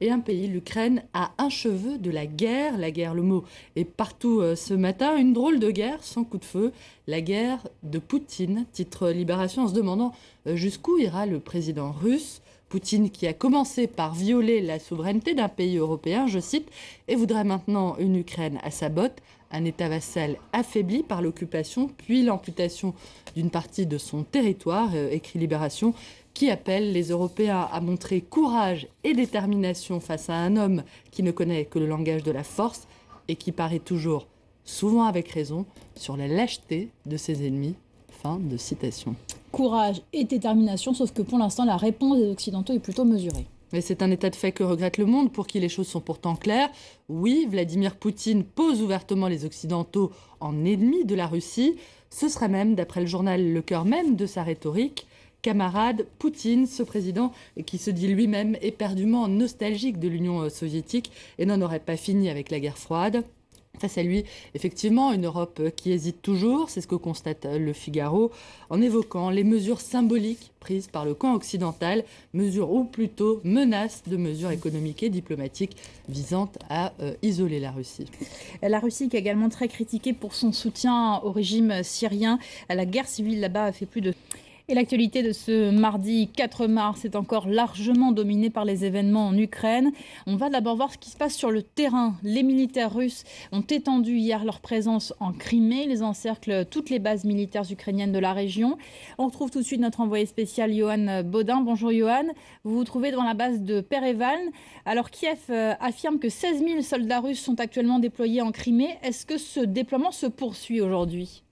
Et un pays, l'Ukraine, a un cheveu de la guerre. La guerre, le mot est partout ce matin. Une drôle de guerre sans coup de feu. La guerre de Poutine, titre Libération, en se demandant jusqu'où ira le président russe. Poutine qui a commencé par violer la souveraineté d'un pays européen, je cite, et voudrait maintenant une Ukraine à sa botte. Un État vassal affaibli par l'occupation, puis l'amputation d'une partie de son territoire, écrit Libération, qui appelle les Européens à montrer courage et détermination face à un homme qui ne connaît que le langage de la force et qui paraît toujours, souvent avec raison, sur la lâcheté de ses ennemis. Fin de citation. Courage et détermination, sauf que pour l'instant, la réponse des Occidentaux est plutôt mesurée. Mais c'est un état de fait que regrette le monde, pour qui les choses sont pourtant claires. Oui, Vladimir Poutine pose ouvertement les Occidentaux en ennemis de la Russie. Ce serait même, d'après le journal, le cœur même de sa rhétorique. Camarade Poutine, ce président qui se dit lui-même éperdument nostalgique de l'Union soviétique et n'en aurait pas fini avec la guerre froide. Face à lui, effectivement, une Europe qui hésite toujours, c'est ce que constate Le Figaro, en évoquant les mesures symboliques prises par le camp occidental, mesures ou plutôt menaces de mesures économiques et diplomatiques visant à isoler la Russie. La Russie qui est également très critiquée pour son soutien au régime syrien. La guerre civile là-bas a fait plus de... Et l'actualité de ce mardi 4 mars est encore largement dominée par les événements en Ukraine. On va d'abord voir ce qui se passe sur le terrain. Les militaires russes ont étendu hier leur présence en Crimée. Ils encerclent toutes les bases militaires ukrainiennes de la région. On retrouve tout de suite notre envoyé spécial Johan Baudin. Bonjour Johan. Vous vous trouvez dans la base de Perevalne. Alors Kiev affirme que 16 000 soldats russes sont actuellement déployés en Crimée. Est-ce que ce déploiement se poursuit aujourd'hui ?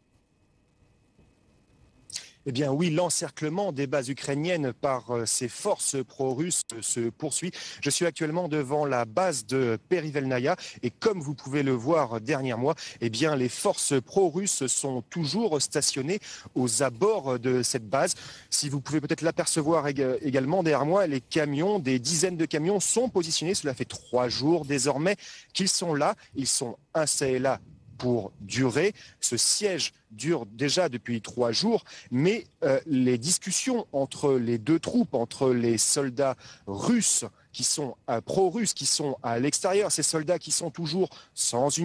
Eh bien oui, l'encerclement des bases ukrainiennes par ces forces pro-russes se poursuit. Je suis actuellement devant la base de Perivelnaya et comme vous pouvez le voir derrière moi, eh bien les forces pro-russes sont toujours stationnées aux abords de cette base. Si vous pouvez peut-être l'apercevoir également derrière moi, les camions, des dizaines de camions sont positionnés. Cela fait 3 jours désormais qu'ils sont là. Ils sont installés là pour durer. Ce siège dure déjà depuis 3 jours, mais les discussions entre les deux troupes, entre les soldats russes qui sont pro-russes, qui sont à l'extérieur, ces soldats qui sont toujours sans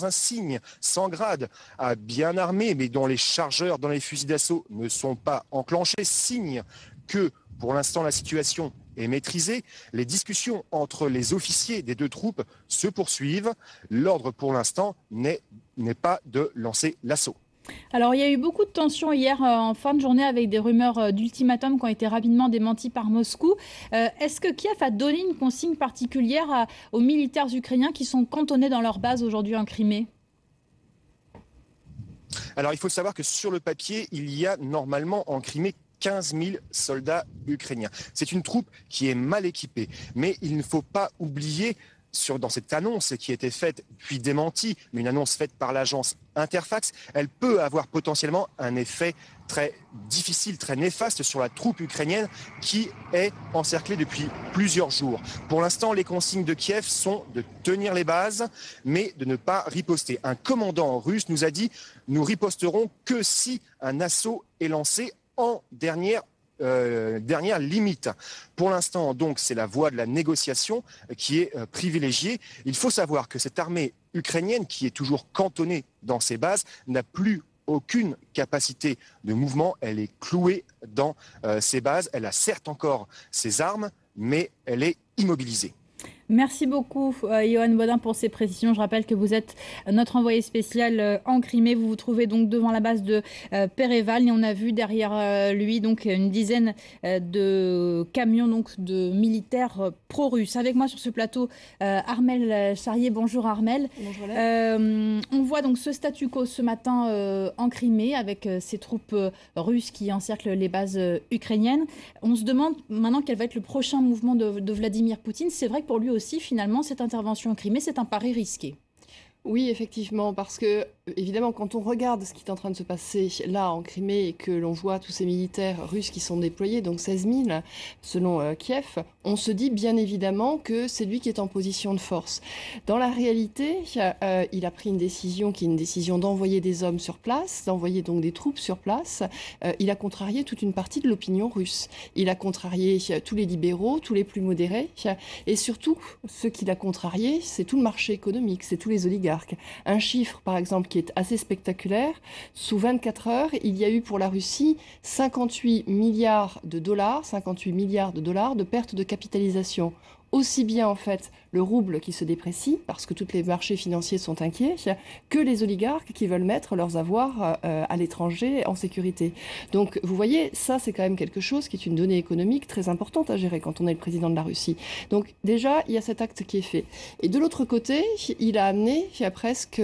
insigne, sans grade, bien armés, mais dont les chargeurs dans les fusils d'assaut ne sont pas enclenchés, signe que pour l'instant la situation est maîtrisée. Les discussions entre les officiers des deux troupes se poursuivent. L'ordre pour l'instant n'est pas de lancer l'assaut. Alors, il y a eu beaucoup de tensions hier en fin de journée avec des rumeurs d'ultimatum qui ont été rapidement démenties par Moscou. Est-ce que Kiev a donné une consigne particulière aux militaires ukrainiens qui sont cantonnés dans leur base aujourd'hui en Crimée ? Alors, il faut savoir que sur le papier, il y a normalement en Crimée 15 000 soldats ukrainiens. C'est une troupe qui est mal équipée, mais il ne faut pas oublier dans cette annonce qui a été faite puis démentie, mais une annonce faite par l'agence Interfax, elle peut avoir potentiellement un effet très difficile, très néfaste sur la troupe ukrainienne qui est encerclée depuis plusieurs jours. Pour l'instant, les consignes de Kiev sont de tenir les bases, mais de ne pas riposter. Un commandant russe nous a dit « Nous riposterons que si un assaut est lancé en dernière limite ». Pour l'instant, donc, c'est la voie de la négociation qui est privilégiée. Il faut savoir que cette armée ukrainienne, qui est toujours cantonnée dans ses bases, n'a plus aucune capacité de mouvement. Elle est clouée dans ses bases. Elle a certes encore ses armes, mais elle est immobilisée. Merci beaucoup, Johan Bodin, pour ces précisions. Je rappelle que vous êtes notre envoyé spécial en Crimée. Vous vous trouvez donc devant la base de Pereval et on a vu derrière lui donc une dizaine de camions donc de militaires pro-russes. Avec moi sur ce plateau, Armelle Charrier. Bonjour Armelle. Bonjour. On voit donc ce statu quo ce matin en Crimée avec ces troupes russes qui encerclent les bases ukrainiennes. On se demande maintenant quel va être le prochain mouvement de Vladimir Poutine. C'est vrai que pour lui aussi, finalement, cette intervention en Crimée, c'est un pari risqué. Oui, effectivement, parce que, évidemment, quand on regarde ce qui est en train de se passer là en Crimée et que l'on voit tous ces militaires russes qui sont déployés, donc 16 000 selon Kiev, on se dit bien évidemment que c'est lui qui est en position de force. Dans la réalité, il a pris une décision qui est une décision d'envoyer des hommes sur place, d'envoyer donc des troupes sur place. Il a contrarié toute une partie de l'opinion russe. Il a contrarié tous les libéraux, tous les plus modérés, et surtout, ce qu'il a contrarié, c'est tout le marché économique, c'est tous les oligarques. Un chiffre, par exemple, qui est assez spectaculaire. Sous 24 heures, il y a eu pour la Russie 58 milliards de dollars de perte de capitalisation. Aussi bien, en fait, le rouble qui se déprécie, parce que tous les marchés financiers sont inquiets, que les oligarques qui veulent mettre leurs avoirs à l'étranger en sécurité. Donc, vous voyez, ça, c'est quand même quelque chose qui est une donnée économique très importante à gérer quand on est le président de la Russie. Donc, déjà, il y a cet acte qui est fait. Et de l'autre côté, il a amené presque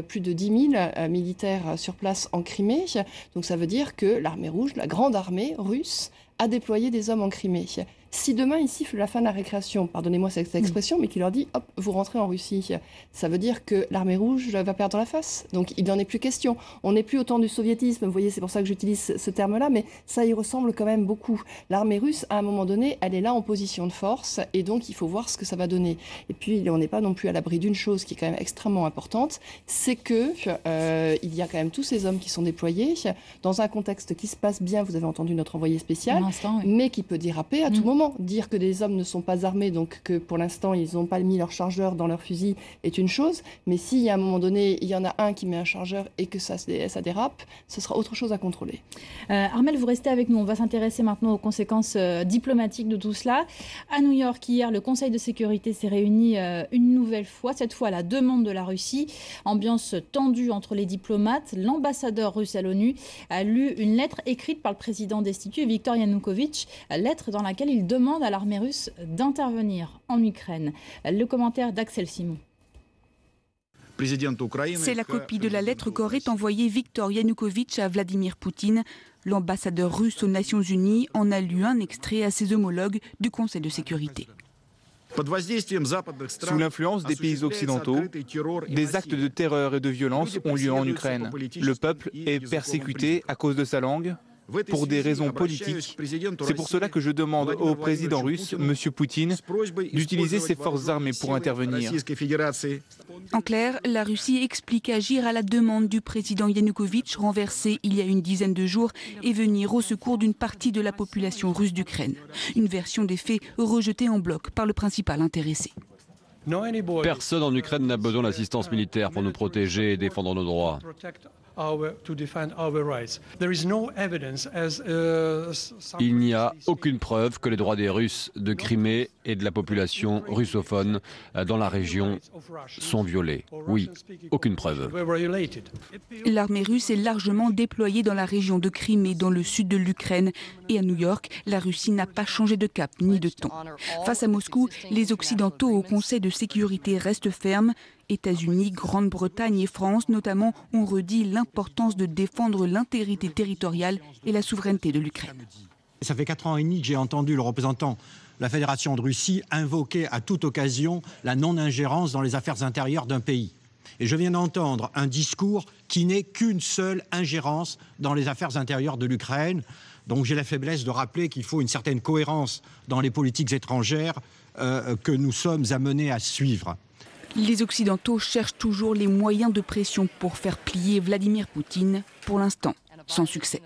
plus de 10 000 militaires sur place en Crimée. Donc, ça veut dire que l'armée rouge, la grande armée russe, a déployé des hommes en Crimée. Si demain il siffle la fin de la récréation, pardonnez-moi cette expression, mais qu'il leur dit hop, vous rentrez en Russie, ça veut dire que l'armée rouge va perdre la face. Donc il n'en est plus question. On n'est plus au temps du soviétisme, vous voyez, c'est pour ça que j'utilise ce terme-là, mais ça y ressemble quand même beaucoup. L'armée russe, à un moment donné, elle est là en position de force, et donc il faut voir ce que ça va donner. Et puis on n'est pas non plus à l'abri d'une chose qui est quand même extrêmement importante, c'est que il y a quand même tous ces hommes qui sont déployés dans un contexte qui se passe bien. Vous avez entendu notre envoyé spécial, mais qui peut déraper à tout moment. Dire que des hommes ne sont pas armés, donc que pour l'instant ils n'ont pas mis leur chargeur dans leur fusil est une chose, mais s'il y a un moment donné, il y en a un qui met un chargeur et que ça dérape, ce sera autre chose à contrôler. Armelle, vous restez avec nous, on va s'intéresser maintenant aux conséquences diplomatiques de tout cela. À New York, hier, le Conseil de sécurité s'est réuni une nouvelle fois, cette fois à la demande de la Russie. Ambiance tendue entre les diplomates. L'ambassadeur russe à l'ONU a lu une lettre écrite par le président destitué, Viktor Yanukovych, lettre dans laquelle il demande à l'armée russe d'intervenir en Ukraine. Le commentaire d'Axel Simon. C'est la copie de la lettre qu'aurait envoyée Viktor Yanukovych à Vladimir Poutine. L'ambassadeur russe aux Nations Unies en a lu un extrait à ses homologues du Conseil de sécurité. Sous l'influence des pays occidentaux, des actes de terreur et de violence ont lieu en Ukraine. Le peuple est persécuté à cause de sa langue, pour des raisons politiques. C'est pour cela que je demande au président russe, M. Poutine, d'utiliser ses forces armées pour intervenir. En clair, la Russie explique agir à la demande du président Yanukovych, renversé il y a une dizaine de jours, et venir au secours d'une partie de la population russe d'Ukraine. Une version des faits rejetée en bloc par le principal intéressé. Personne en Ukraine n'a besoin d'assistance militaire pour nous protéger et défendre nos droits. Il n'y a aucune preuve que les droits des Russes de Crimée et de la population russophone dans la région sont violés. Oui, aucune preuve. L'armée russe est largement déployée dans la région de Crimée, dans le sud de l'Ukraine. Et à New York, la Russie n'a pas changé de cap ni de ton. Face à Moscou, les Occidentaux au Conseil de sécurité restent fermes. États-Unis, Grande-Bretagne et France notamment ont redit l'importance de défendre l'intégrité territoriale et la souveraineté de l'Ukraine. Ça fait 4 ans et demi que j'ai entendu le représentant de la Fédération de Russie invoquer à toute occasion la non-ingérence dans les affaires intérieures d'un pays. Et je viens d'entendre un discours qui n'est qu'une seule ingérence dans les affaires intérieures de l'Ukraine. Donc j'ai la faiblesse de rappeler qu'il faut une certaine cohérence dans les politiques étrangères que nous sommes amenés à suivre. Les Occidentaux cherchent toujours les moyens de pression pour faire plier Vladimir Poutine, pour l'instant sans succès.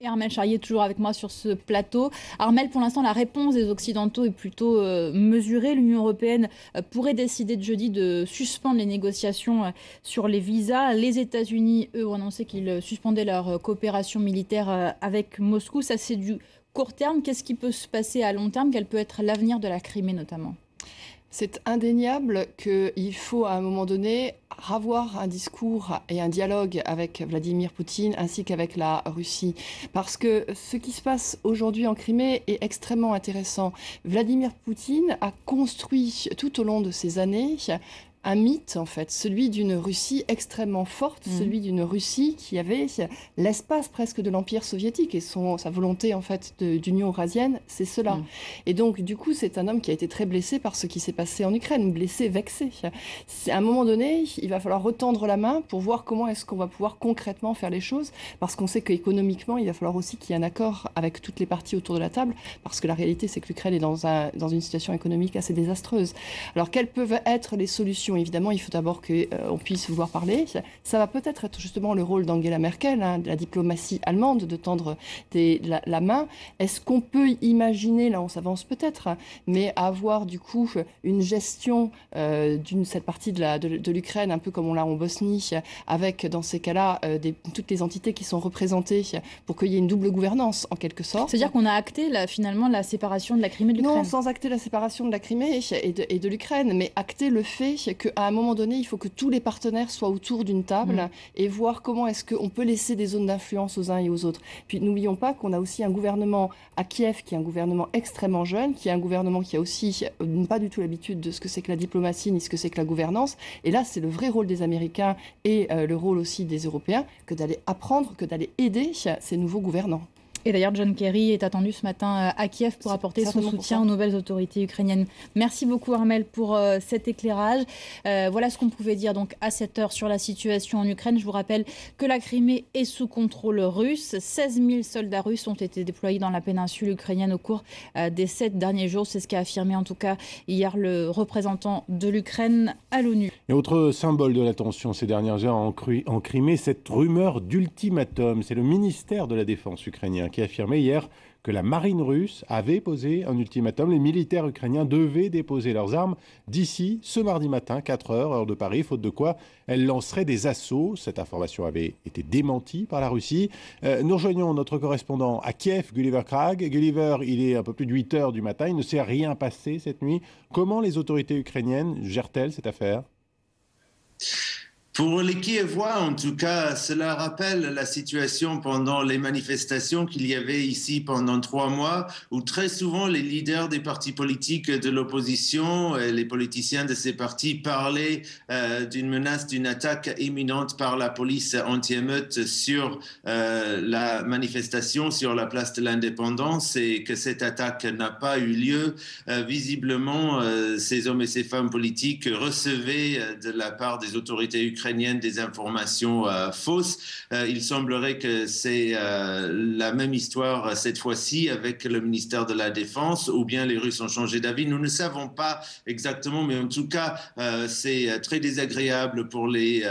Et Armelle Charrier toujours avec moi sur ce plateau. Armelle, pour l'instant, la réponse des Occidentaux est plutôt mesurée. L'Union européenne pourrait décider de jeudi de suspendre les négociations sur les visas. Les États-Unis, eux, ont annoncé qu'ils suspendaient leur coopération militaire avec Moscou. Ça, c'est du court terme. Qu'est-ce qui peut se passer à long terme? Quel peut être l'avenir de la Crimée, notamment? C'est indéniable qu'il faut à un moment donné avoir un discours et un dialogue avec Vladimir Poutine ainsi qu'avec la Russie. Parce que ce qui se passe aujourd'hui en Crimée est extrêmement intéressant. Vladimir Poutine a construit tout au long de ces années un mythe, en fait, celui d'une Russie extrêmement forte, celui d'une Russie qui avait l'espace presque de l'Empire soviétique et sa volonté, en fait, d'union eurasienne, c'est cela. Et donc, du coup, c'est un homme qui a été très blessé par ce qui s'est passé en Ukraine, blessé, vexé. À un moment donné, il va falloir retendre la main pour voir comment est-ce qu'on va pouvoir concrètement faire les choses, parce qu'on sait qu'économiquement, il va falloir aussi qu'il y ait un accord avec toutes les parties autour de la table, parce que la réalité, c'est que l'Ukraine est dans une situation économique assez désastreuse. Alors, quelles peuvent être les solutions ? Évidemment, il faut d'abord qu'on puisse voir parler. Ça va peut-être être justement le rôle d'Angela Merkel, de la diplomatie allemande, de tendre la main. Est-ce qu'on peut imaginer, là on s'avance peut-être, mais avoir du coup une gestion cette partie de l'Ukraine, un peu comme on l'a en Bosnie, avec dans ces cas-là toutes les entités qui sont représentées pour qu'il y ait une double gouvernance en quelque sorte. C'est-à-dire qu'on a acté finalement la séparation de la Crimée de l'Ukraine? Non, sans acter la séparation de la Crimée et de l'Ukraine, mais acter le fait qu'à un moment donné, il faut que tous les partenaires soient autour d'une table et voir comment est-ce qu'on peut laisser des zones d'influence aux uns et aux autres. Puis n'oublions pas qu'on a aussi un gouvernement à Kiev qui est un gouvernement extrêmement jeune, qui est un gouvernement qui a aussi pas du tout l'habitude de ce que c'est que la diplomatie ni ce que c'est que la gouvernance. Et là, c'est le vrai rôle des Américains et le rôle aussi des Européens que d'aller apprendre, que d'aller aider ces nouveaux gouvernants. Et d'ailleurs, John Kerry est attendu ce matin à Kiev pour apporter son soutien aux nouvelles autorités ukrainiennes. Merci beaucoup Armelle pour cet éclairage. Voilà ce qu'on pouvait dire donc à cette heure sur la situation en Ukraine. Je vous rappelle que la Crimée est sous contrôle russe. 16 000 soldats russes ont été déployés dans la péninsule ukrainienne au cours des 7 derniers jours. C'est ce qu'a affirmé en tout cas hier le représentant de l'Ukraine à l'ONU. Et autre symbole de la tension ces dernières heures en Crimée, cette rumeur d'ultimatum. C'est le ministère de la Défense ukrainien qui a affirmé hier que la marine russe avait posé un ultimatum. Les militaires ukrainiens devaient déposer leurs armes d'ici ce mardi matin, 4h, heure de Paris, faute de quoi elles lanceraient des assauts. Cette information avait été démentie par la Russie. Nous rejoignons notre correspondant à Kiev, Gulliver Krag. Gulliver, il est un peu plus de 8h du matin, il ne s'est rien passé cette nuit. Comment les autorités ukrainiennes gèrent-elles cette affaire ? Pour les Kievois, en tout cas, cela rappelle la situation pendant les manifestations qu'il y avait ici pendant 3 mois, où très souvent les leaders des partis politiques de l'opposition et les politiciens de ces partis parlaient d'une menace, d'une attaque imminente par la police anti-émeute sur la manifestation, sur la place de l'Indépendance, et que cette attaque n'a pas eu lieu. Visiblement, ces hommes et ces femmes politiques recevaient de la part des autorités ukrainiennes des informations fausses. Il semblerait que c'est la même histoire cette fois-ci avec le ministère de la Défense, ou bien les Russes ont changé d'avis. Nous ne savons pas exactement, mais en tout cas, c'est très désagréable pour les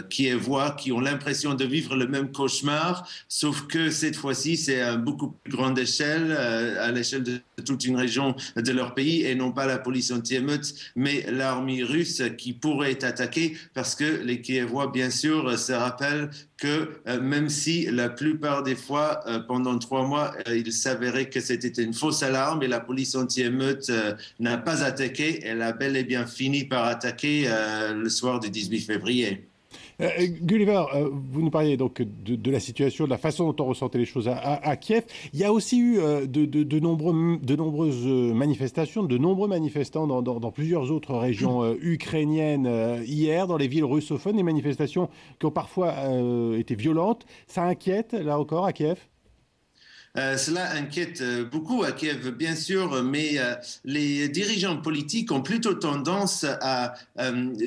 Kievois qui ont l'impression de vivre le même cauchemar, sauf que cette fois-ci, c'est à beaucoup plus grande échelle, à l'échelle de toute une région de leur pays, et non pas la police anti-émeute, mais l'armée russe qui pourrait attaquer, parce que les Kievois, bien sûr, se rappellent que même si la plupart des fois, pendant 3 mois, il s'avérait que c'était une fausse alarme et la police anti-émeute n'a pas attaqué, elle a bel et bien fini par attaquer le soir du 18 février. Gulliver, vous nous parliez donc de la situation, de la façon dont on ressentait les choses à Kiev. Il y a aussi eu de nombreuses manifestations, de nombreux manifestants dans plusieurs autres régions ukrainiennes hier, dans les villes russophones, des manifestations qui ont parfois été violentes. Ça inquiète, là encore, à Kiev ? Cela inquiète beaucoup à Kiev, bien sûr, mais les dirigeants politiques ont plutôt tendance à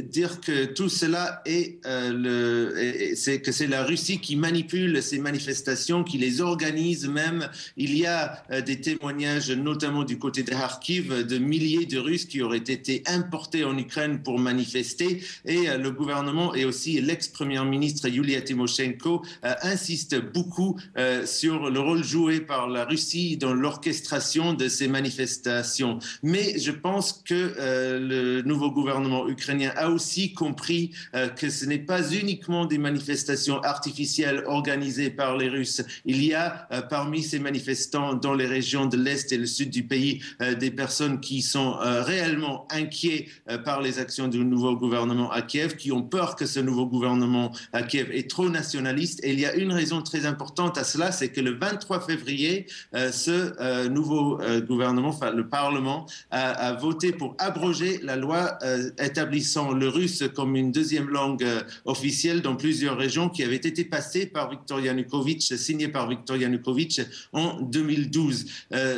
dire que tout cela que c'est la Russie qui manipule ces manifestations, qui les organise même. Il y a des témoignages, notamment du côté de Kharkiv, de milliers de Russes qui auraient été importés en Ukraine pour manifester, et le gouvernement et aussi l'ex-première ministre Yulia Tymoshenko insistent beaucoup sur le rôle joué joué par la Russie dans l'orchestration de ces manifestations. Mais je pense que le nouveau gouvernement ukrainien a aussi compris que ce n'est pas uniquement des manifestations artificielles organisées par les Russes. Il y a parmi ces manifestants dans les régions de l'Est et le Sud du pays des personnes qui sont réellement inquiets par les actions du nouveau gouvernement à Kiev, qui ont peur que ce nouveau gouvernement à Kiev est trop nationaliste. Et il y a une raison très importante à cela, c'est que le 23 février, ce nouveau gouvernement, enfin le Parlement, a voté pour abroger la loi établissant le russe comme une deuxième langue officielle dans plusieurs régions qui avait été passée par Viktor Yanukovych, signée par Viktor Yanukovych en 2012.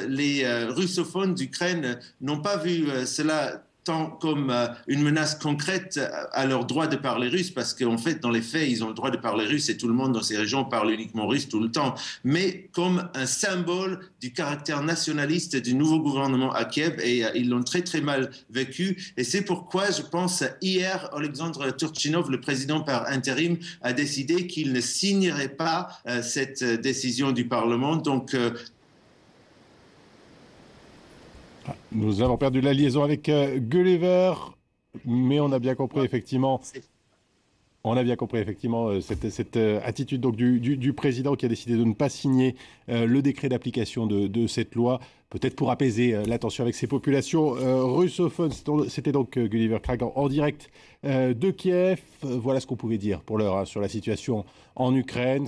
Les russophones d'Ukraine n'ont pas vu cela tant comme une menace concrète à leur droit de parler russe, parce qu'en fait, dans les faits, ils ont le droit de parler russe et tout le monde dans ces régions parle uniquement russe tout le temps, mais comme un symbole du caractère nationaliste du nouveau gouvernement à Kiev, et ils l'ont très très mal vécu. Et c'est pourquoi, je pense, hier, Alexandre Turchinov, le président par intérim, a décidé qu'il ne signerait pas cette décision du Parlement. Donc, nous avons perdu la liaison avec Gulliver, mais on a bien compris effectivement. Cette attitude donc, du président qui a décidé de ne pas signer le décret d'application de cette loi, peut-être pour apaiser la tension avec ces populations russophones. C'était donc Gulliver Krag en direct de Kiev. Voilà ce qu'on pouvait dire pour l'heure sur la situation en Ukraine.